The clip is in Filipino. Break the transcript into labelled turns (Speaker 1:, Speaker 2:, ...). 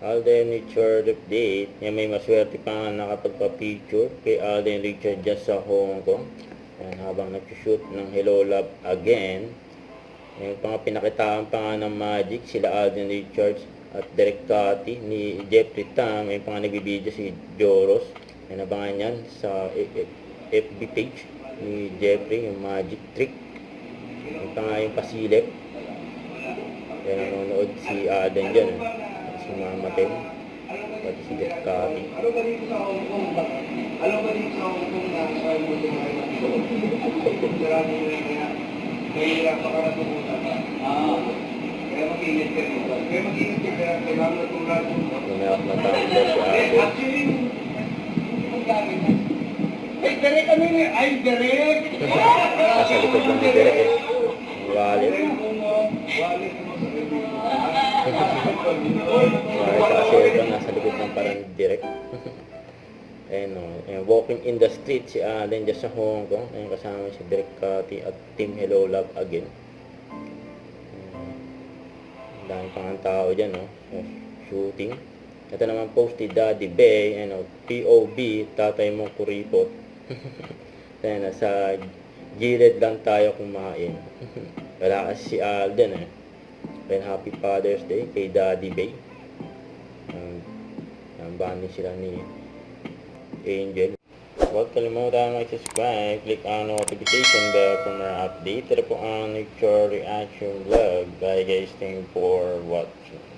Speaker 1: Alden Richard update. Yan, may maswerte pa nga nakapagpa-picture kay Alden Richard dyan sa Hong Kong. Yan, habang nag-shoot ng Hello Love Again. Yan, pinakitaan pa nga ng Magic sila Alden Richards at Derek Cathy ni Jeffrey Tam. Yan, nagbibideo si Joros. Yan, abangan yan sa FB page ni Jeffrey, yung Magic Trick. Yan pa nga yung pasilip. Yan, nanonood si Alden dyan. Si Mama Tem, pati si Derek Cathy.
Speaker 2: Alam ba dito sa Hong Kong na sa maraming kaya mahirap makaratungutan. Kaya mag-ingat ka dito. Kaya mag-ingat ka kaya kailangan na itong radyo.
Speaker 1: Lumayas na tayo si Alden.
Speaker 2: Actually, yung gamit na. Ay, Derek, ano yun? Ay, Derek!
Speaker 1: Nasa likod lang ni Derek eh. Ang wallet. Kasi ito, nasa likod lang pala ni Derek. Ayan o. Walking in the street si Alden dyan sa Hong Kong. Ayan, kasama si Derek Cathy at Team Hello Love Again. Ang dami pang ang tao dyan o. Shooting. Ito naman post ni Daddy Bay. Ayan o. POB, tatay mo kuripot. Ayan, nasa gilid lang tayo kumain. Wala kasi si Alden eh. And happy Father's Day kay Daddy Bay. Bani sila ni Angel. Huwag kalimutan mag-subscribe, click ang notification bell for more update. Ito po ang Nature Reaction Vlog. Bye guys, thank you for watching.